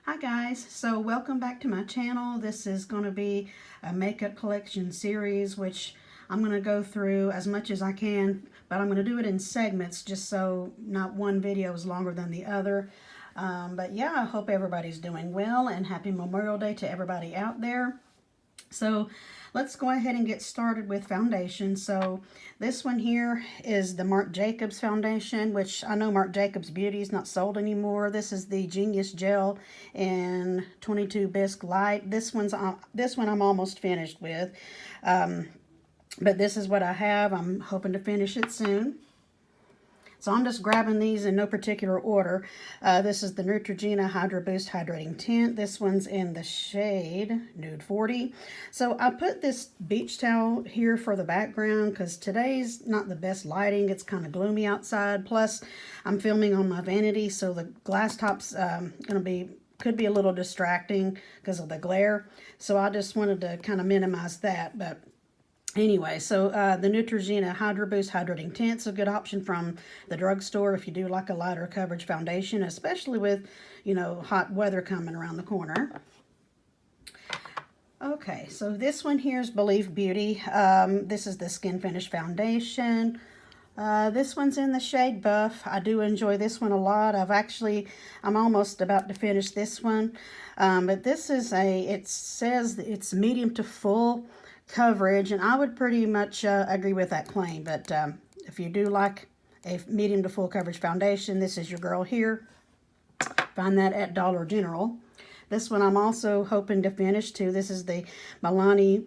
Hi guys, so welcome back to my channel. This is going to be a makeup collection series, which I'm going to go through as much as I can, but I'm going to do it in segments just so not one video is longer than the other. But yeah, I hope everybody's doing well, and happy Memorial Day to everybody out there. So let's go ahead and get started with foundation. So this one here is the Marc Jacobs foundation, which I know Marc Jacobs Beauty is not sold anymore. This is the Genius Gel in 22 Bisque Light. This one I'm almost finished with, but this is what I have. I'm hoping to finish it soon. So I'm just grabbing these in no particular order. This is the Neutrogena Hydra Boost Hydrating Tint. This one's in the shade Nude 40. So I put this beach towel here for the background because today's not the best lighting. It's kind of gloomy outside. Plus, I'm filming on my vanity, so the glass top's could be a little distracting because of the glare. So I just wanted to kind of minimize that. But anyway, so the Neutrogena Hydra Boost Hydrating Tint's a good option from the drugstore if you do like a lighter coverage foundation, especially with, you know, hot weather coming around the corner. Okay, so this one here is Believe Beauty. This is the Skin Finish Foundation. This one's in the shade Buff. I do enjoy this one a lot. I'm almost about to finish this one. But this is it says it's medium to full coverage, and I would pretty much agree with that claim. But if you do like a medium to full coverage foundation, this is your girl here. Find that at Dollar General. This one I'm also hoping to finish too. This is the Milani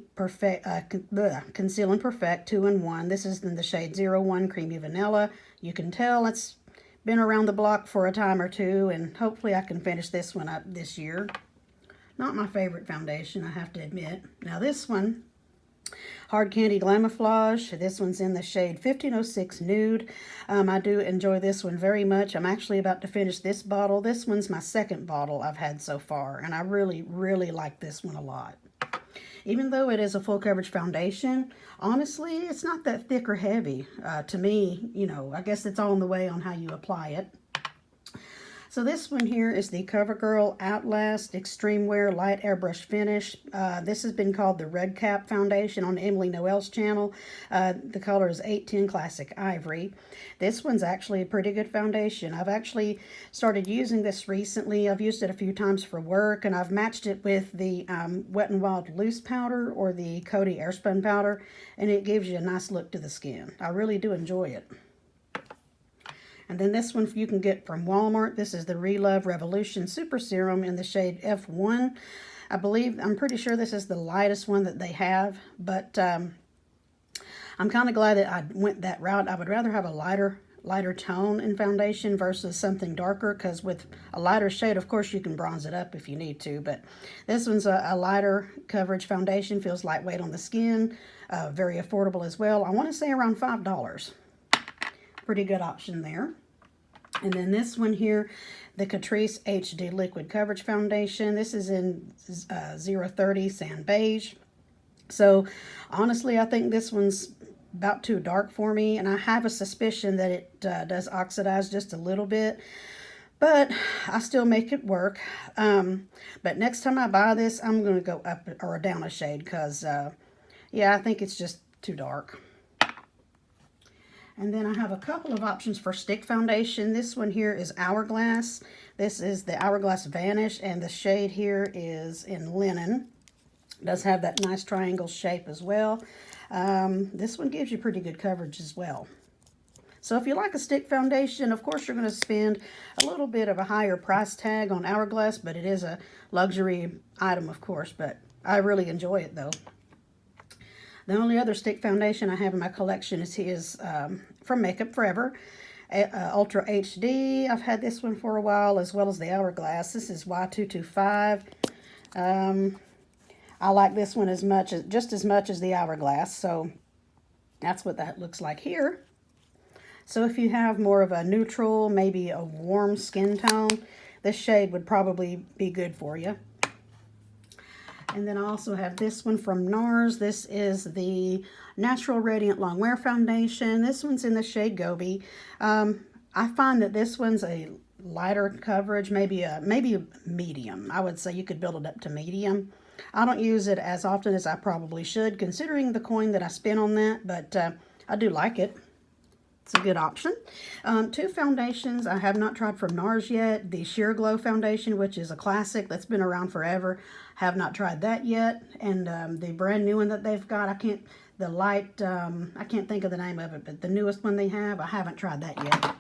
Conceal and Perfect 2-in-1. This is in the shade 01 Creamy Vanilla. You can tell it's been around the block for a time or two, and hopefully I can finish this one up this year. Not my favorite foundation, I have to admit. Now this one, Hard Candy Glamouflage. This one's in the shade 1506 Nude. I do enjoy this one very much. I'm actually about to finish this bottle. This one's my second bottle I've had so far, and I really, really like this one a lot. Even though it is a full coverage foundation, honestly, it's not that thick or heavy. To me, you know, I guess it's all in the way on how you apply it. So this one here is the CoverGirl Outlast Extreme Wear Light Airbrush Finish. This has been called the Red Cap Foundation on Emily Noel's channel. The color is 810 Classic Ivory. This one's actually a pretty good foundation. I've actually started using this recently. I've used it a few times for work, and I've matched it with the Wet n Wild Loose Powder or the Coty Airspun Powder, and it gives you a nice look to the skin. I really do enjoy it. And then this one you can get from Walmart. This is the Relove Revolution Super Serum in the shade F1. I'm pretty sure this is the lightest one that they have, but I'm kind of glad that I went that route. I would rather have a lighter tone in foundation versus something darker, because with a lighter shade, of course, you can bronze it up if you need to, but this one's a lighter coverage foundation, feels lightweight on the skin, very affordable as well. I want to say around $5. Pretty good option there. And then this one here, the Catrice HD Liquid Coverage Foundation. This is in 030 Sand Beige. So honestly, I think this one's about too dark for me, and I have a suspicion that it does oxidize just a little bit, but I still make it work. But next time I buy this, I'm going to go up or down a shade because, yeah, I think it's just too dark. And then I have a couple of options for stick foundation. This one here is Hourglass. This is the Hourglass Vanish, and the shade here is in Linen. It does have that nice triangle shape as well. This one gives you pretty good coverage as well. So if you like a stick foundation, of course you're going to spend a little bit of a higher price tag on Hourglass, but it is a luxury item, of course, but I really enjoy it though. The only other stick foundation I have in my collection is from Makeup Forever, Ultra HD. I've had this one for a while, as well as the Hourglass. This is Y225. I like this one just as much as the Hourglass, so that's what that looks like here. So if you have more of a neutral, maybe a warm skin tone, this shade would probably be good for you. And then I also have this one from NARS. This is the Natural Radiant Long Wear Foundation. This one's in the shade Gobi. I find that this one's a lighter coverage, maybe a medium. I would say you could build it up to medium. I don't use it as often as I probably should, considering the coin that I spent on that, but I do like it. It's a good option. Two foundations I have not tried from NARS yet. The Sheer Glow foundation, which is a classic that's been around forever. Have not tried that yet. And the brand new one that they've got, I can't think of the name of it, but the newest one they have, I haven't tried that yet.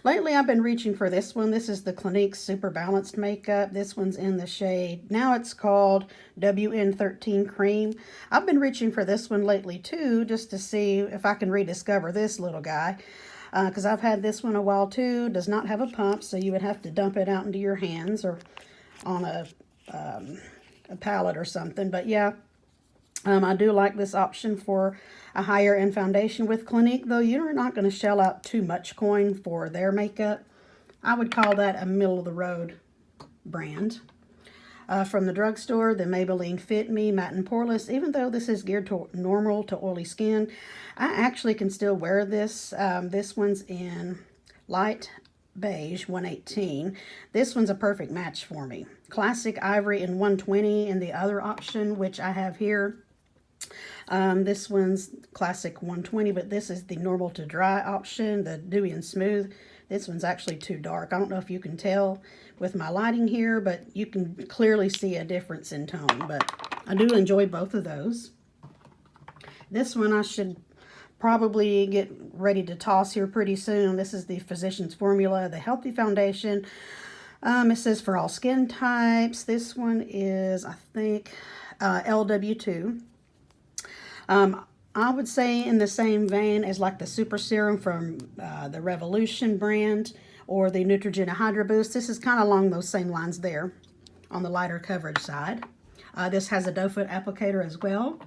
Lately, I've been reaching for this one. This is the Clinique Super Balanced Makeup. This one's in the shade, now it's called WN13 Cream. I've been reaching for this one lately, too, just to see if I can rediscover this little guy. Because I've had this one a while, too. Does not have a pump, so you would have to dump it out into your hands or on a palette or something. But, yeah, I do like this option for a higher end foundation with Clinique, though you're not going to shell out too much coin for their makeup. I would call that a middle of the road brand. From the drugstore, the Maybelline Fit Me Matte and Poreless. Even though this is geared to normal to oily skin, I actually can still wear this. This one's in light beige 118. This one's a perfect match for me. Classic Ivory in 120, and the other option, which I have here, this one's classic 120, but this is the normal to dry option, the dewy and smooth. This one's actually too dark. I don't know if you can tell with my lighting here, but you can clearly see a difference in tone. But I do enjoy both of those. This one I should probably get ready to toss here pretty soon. This is the Physicians Formula, the Healthy Foundation. It says for all skin types. This one is, I think, LW2. I would say in the same vein as like the Super Serum from the Revolution brand or the Neutrogena Hydra Boost. This is kind of along those same lines there on the lighter coverage side. This has a doe foot applicator as well.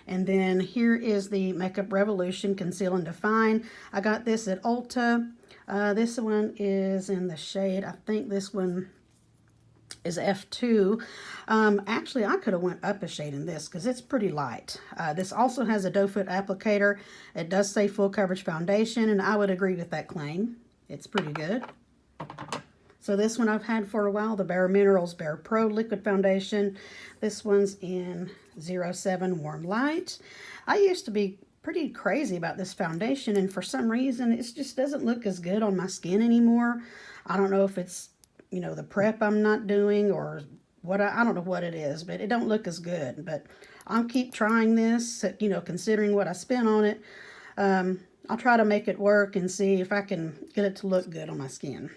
And then here is the Makeup Revolution Conceal and Define. I got this at Ulta. This one is in the shade, I think this one is F2. Actually, I could have went up a shade in this because it's pretty light. This also has a doe foot applicator. It does say full coverage foundation, and I would agree with that claim. It's pretty good. So this one I've had for a while, the Bare Minerals Bare Pro Liquid Foundation. This one's in 07 Warm Light. I used to be pretty crazy about this foundation, and for some reason it just doesn't look as good on my skin anymore. I don't know if it's, you know, the prep I'm not doing or what. I don't know what it is, but it don't look as good. But I'll keep trying this, you know, considering what I spent on it. I'll try to make it work and see if I can get it to look good on my skin.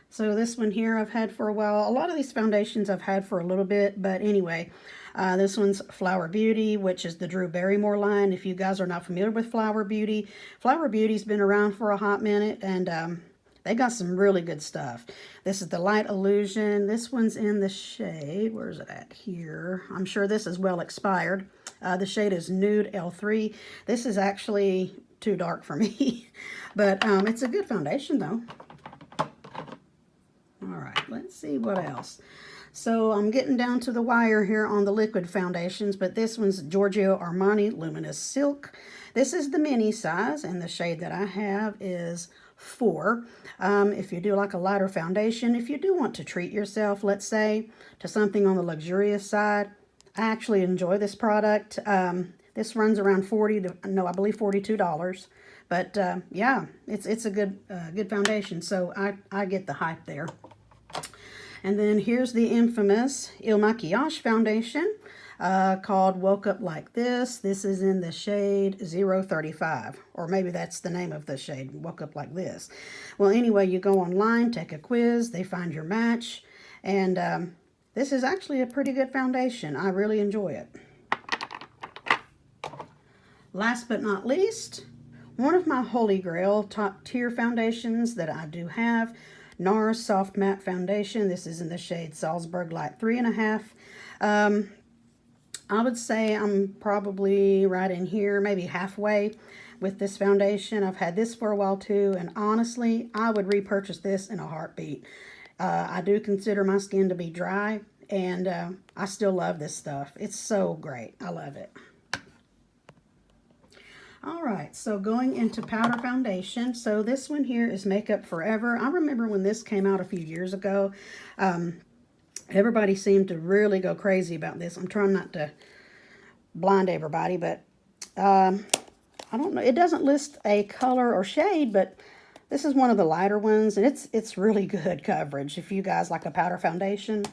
So this one here I've had for a while. A lot of these foundations I've had for a little bit, but anyway, this one's Flower Beauty, which is the Drew Barrymore line. If you guys are not familiar with Flower Beauty's been around for a hot minute, and they got some really good stuff. This is the Light Illusion. This one's in the shade, where's it at here? I'm sure this is well expired. The shade is Nude L3. This is actually too dark for me, but it's a good foundation though. All right, let's see what else. So I'm getting down to the wire here on the liquid foundations, but this one's Giorgio Armani Luminous Silk. This is the mini size, and the shade that I have is 4. If you do like a lighter foundation, if you do want to treat yourself, let's say, to something on the luxurious side, I actually enjoy this product. This runs around I believe $42. But yeah, it's a good foundation, so I get the hype there. And then here's the infamous Il Maquillage foundation called Woke Up Like This. This is in the shade 035, or maybe that's the name of the shade, Woke Up Like This. Well, anyway, you go online, take a quiz, they find your match, and this is actually a pretty good foundation. I really enjoy it. Last but not least, one of my holy grail top tier foundations that I do have, NARS Soft Matte Foundation. This is in the shade Salzburg Light 3.5. I would say I'm probably right in here, maybe halfway with this foundation. I've had this for a while too, and honestly, I would repurchase this in a heartbeat. I do consider my skin to be dry, and I still love this stuff. It's so great. I love it. All right, so going into powder foundation. So this one here is Makeup Forever. I remember when this came out a few years ago. Everybody seemed to really go crazy about this. I'm trying not to blind everybody, but I don't know. It doesn't list a color or shade, but this is one of the lighter ones, and it's really good coverage if you guys like a powder foundation.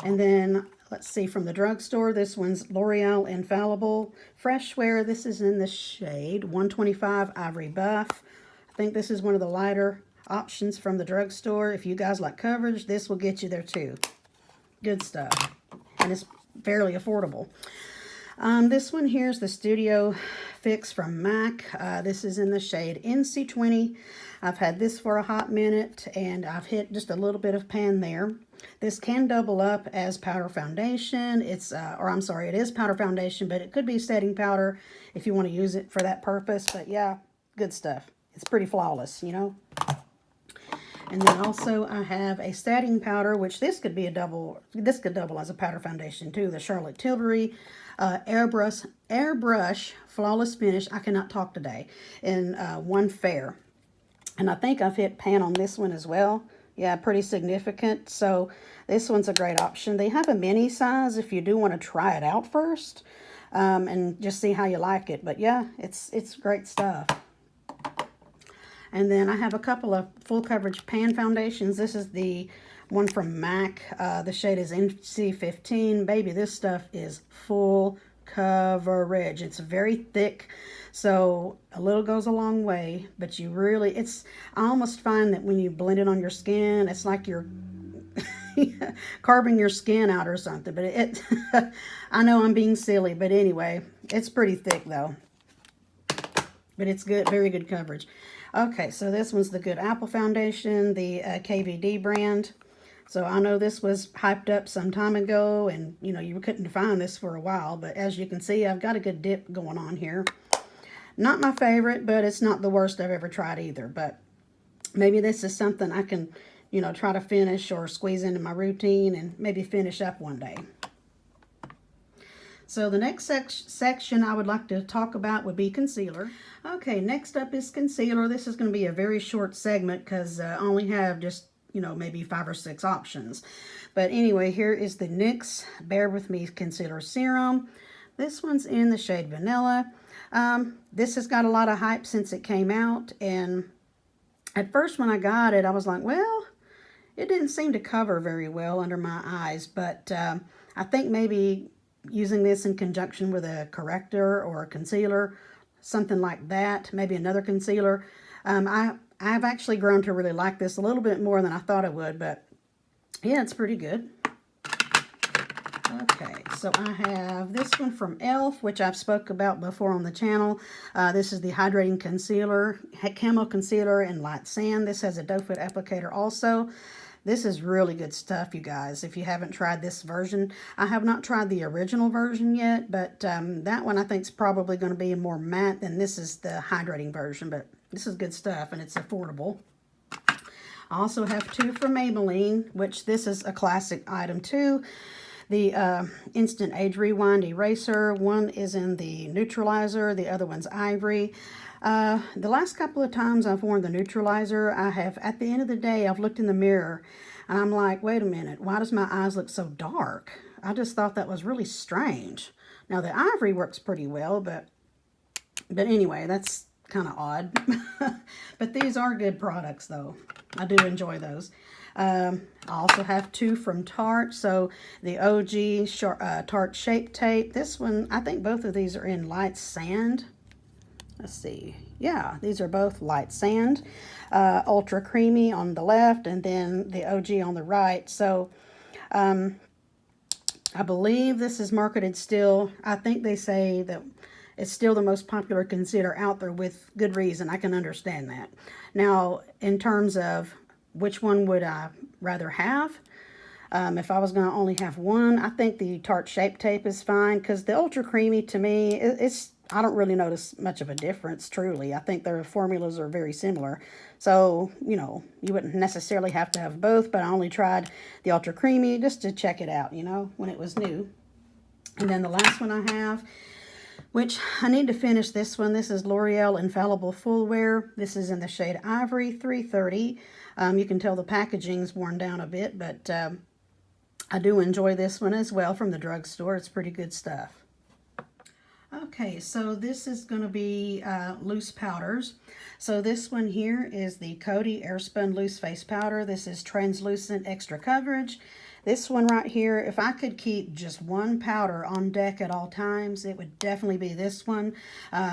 And then, let's see, from the drugstore, this one's L'Oreal Infallible Fresh Wear. This is in the shade 125 Ivory Buff. I think this is one of the lighter options from the drugstore. If you guys like coverage, this will get you there too. Good stuff. And it's fairly affordable. This one here is the Studio Fix from MAC. This is in the shade NC20. I've had this for a hot minute, and I've hit just a little bit of pan there. This can double up as powder foundation. It is powder foundation, but it could be setting powder if you want to use it for that purpose. But yeah, good stuff. It's pretty flawless, you know. And then also I have a setting powder, which this could double as a powder foundation too. The Charlotte Tilbury Airbrush Flawless Finish. I cannot talk today. In one fair. And I think I've hit pan on this one as well. Yeah, pretty significant. So this one's a great option. They have a mini size if you do want to try it out first. And just see how you like it. But yeah, it's great stuff. And then I have a couple of full coverage pan foundations. This is the one from MAC. The shade is NC15. Baby, this stuff is full coverage. It's very thick, so a little goes a long way. But you really, I almost find that when you blend it on your skin, it's like you're carving your skin out or something. But I know I'm being silly, but anyway, it's pretty thick though. But it's good, very good coverage. Okay, so this one's the Good Apple Foundation, the KVD brand. So I know this was hyped up some time ago, and you know, you couldn't find this for a while, but as you can see, I've got a good dip going on here. Not my favorite, but it's not the worst I've ever tried either. But maybe this is something I can, you know, try to finish or squeeze into my routine and maybe finish up one day. So the next section I would like to talk about would be concealer. Okay, next up is concealer. This is going to be a very short segment because I only have just, you know, maybe 5 or 6 options. But anyway, here is the NYX Bear With Me Concealer Serum. This one's in the shade Vanilla. This has got a lot of hype since it came out. And at first when I got it, I was like, well, it didn't seem to cover very well under my eyes. But I think maybe using this in conjunction with a corrector or a concealer, something like that, maybe another concealer. I've actually grown to really like this a little bit more than I thought I would, but yeah, it's pretty good. Okay, so I have this one from e.l.f., which I've spoke about before on the channel. This is the Hydrating Concealer, Camo Concealer in Light Sand. This has a doe foot applicator also. This is really good stuff, you guys, if you haven't tried this version. I have not tried the original version yet, but that one I think is probably going to be more matte than this is the hydrating version, but this is good stuff, and it's affordable. I also have 2 from Maybelline, which this is a classic item too. The Instant Age Rewind Eraser. One is in the neutralizer, the other one's ivory. The last couple of times I've worn the neutralizer, at the end of the day, I've looked in the mirror and I'm like, wait a minute, why does my eyes look so dark? I just thought that was really strange. Now the ivory works pretty well, but anyway, that's kind of odd. But these are good products though. I do enjoy those. I also have 2 from Tarte. So the OG Tarte Shape Tape. This one, I think both of these are in Light Sand. Let's see. Yeah, these are both Light Sand. Ultra Creamy on the left, and then the OG on the right. So I believe this is marketed still. I think they say that it's still the most popular concealer out there, with good reason. I can understand that. Now, in terms of which one would I rather have, if I was going to only have one, I think the Tarte Shape Tape is fine, because the Ultra Creamy, to me, I don't really notice much of a difference, truly. I think their formulas are very similar. So, you know, you wouldn't necessarily have to have both, but I only tried the Ultra Creamy just to check it out, you know, when it was new. And then the last one I have which I need to finish this one. This is L'Oreal Infallible Full Wear. This is in the shade Ivory 330. You can tell the packaging's worn down a bit, but I do enjoy this one as well from the drugstore. It's pretty good stuff. Okay, so this is going to be loose powders. So this one here is the Coty Airspun Loose Face Powder. This is translucent extra coverage. This one right here, if I could keep just one powder on deck at all times, it would definitely be this one.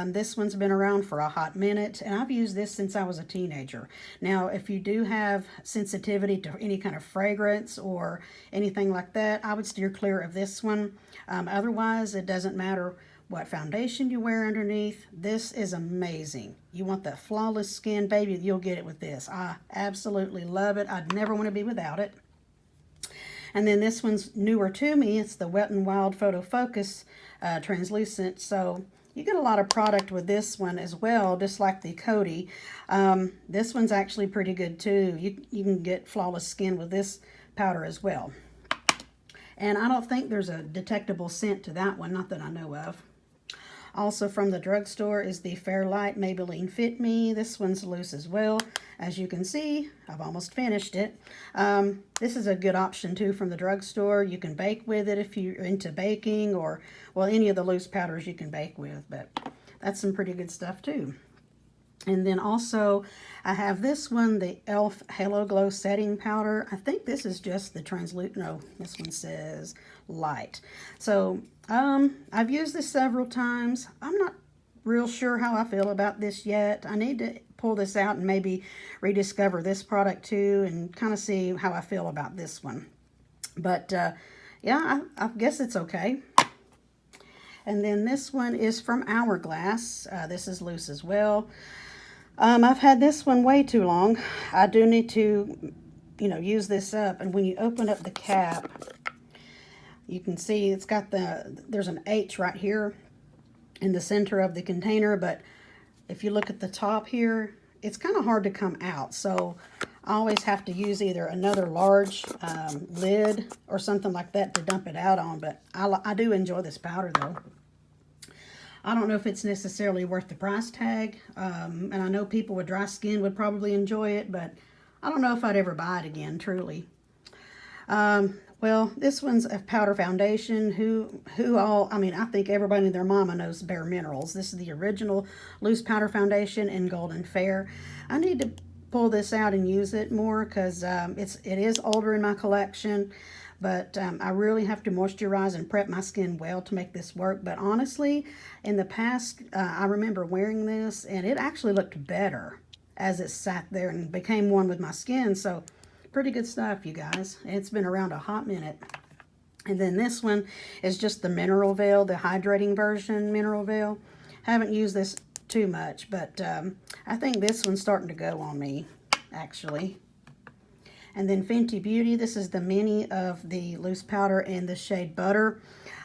This one's been around for a hot minute, and I've used this since I was a teenager. Now, if you do have sensitivity to any kind of fragrance or anything like that, I would steer clear of this one. Otherwise, it doesn't matter what foundation you wear underneath. This is amazing. You want that flawless skin, baby, you'll get it with this. I absolutely love it. I'd never want to be without it. And then this one's newer to me. It's the Wet n Wild Photo Focus translucent. So you get a lot of product with this one as well, just like the Coty. This one's actually pretty good too. You can get flawless skin with this powder as well. And I don't think there's a detectable scent to that one, not that I know of. Also from the drugstore is the Fairlight Maybelline Fit Me. This one's loose as well. As you can see, I've almost finished it. This is a good option too from the drugstore. You can bake with it if you're into baking, or, well, any of the loose powders you can bake with, but that's some pretty good stuff too. And then also, I have this one, the e.l.f. Halo Glow Setting Powder. I think this is just the translucent, no, this one says light. So, I've used this several times. I'm not real sure how I feel about this yet. I need to pull this out and maybe rediscover this product too, and kind of see how I feel about this one. But, yeah, I guess it's okay. And then this one is from Hourglass. This is loose as well. I've had this one way too long. I do need to, use this up. And when you open up the cap, you can see it's got there's an H right here in the center of the container. But if you look at the top here, it's kind of hard to come out. So I always have to use either another large lid or something like that to dump it out on. But I do enjoy this powder though. I don't know if it's necessarily worth the price tag, and I know people with dry skin would probably enjoy it, but I don't know if I'd ever buy it again, truly. Well, this one's a powder foundation. I think everybody and their mama knows Bare Minerals. This is the original loose powder foundation in Golden Fair. I need to pull this out and use it more because it is older in my collection. But I really have to moisturize and prep my skin well to make this work. But honestly, in the past, I remember wearing this, and it actually looked better as it sat there and became one with my skin. So pretty good stuff, you guys. It's been around a hot minute. And then this one is just the Mineral Veil, the hydrating version Mineral Veil. Haven't used this too much, but I think this one's starting to go on me, actually. And then Fenty Beauty, this is the mini of the loose powder in the shade Butter.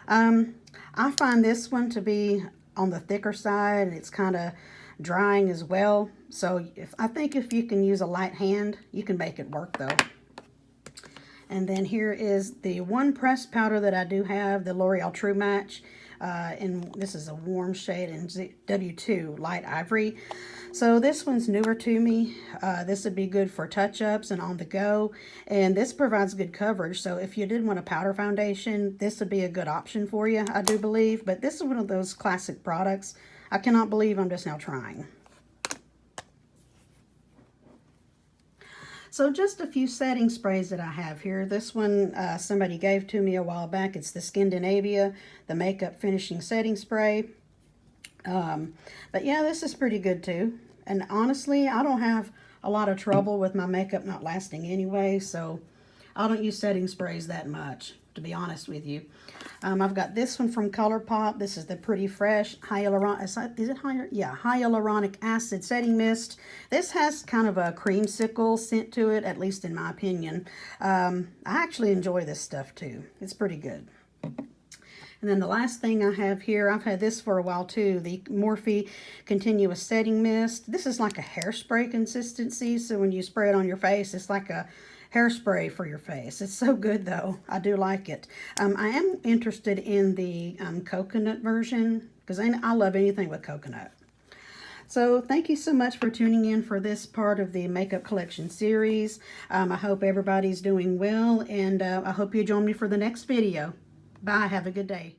I find this one to be on the thicker side, and it's kind of drying as well. So I think if you can use a light hand, you can make it work though. And then here is the one pressed powder that I do have, the L'Oreal True Match. And this is a warm shade in W2 Light Ivory. So this one's newer to me. This would be good for touch-ups and on the go. And this provides good coverage. So if you did want a powder foundation, this would be a good option for you, I do believe. But this is one of those classic products. I cannot believe I'm just now trying. So just a few setting sprays that I have here. This one somebody gave to me a while back. It's the Skindinavia, the Makeup Finishing Setting Spray. But yeah, this is pretty good too. And honestly, I don't have a lot of trouble with my makeup not lasting anyway, so I don't use setting sprays that much, to be honest with you. I've got this one from ColourPop. This is the Pretty Fresh Hyaluronic Acid Setting Mist. This has kind of a creamsicle scent to it, at least in my opinion. I actually enjoy this stuff too. It's pretty good. And then the last thing I have here, I've had this for a while too, the Morphe Continuous Setting Mist. This is like a hairspray consistency, so when you spray it on your face, it's like a hairspray for your face. It's so good though. I do like it. I am interested in the coconut version, because I love anything with coconut. So thank you so much for tuning in for this part of the makeup collection series. I hope everybody's doing well, and I hope you join me for the next video. Bye. Have a good day.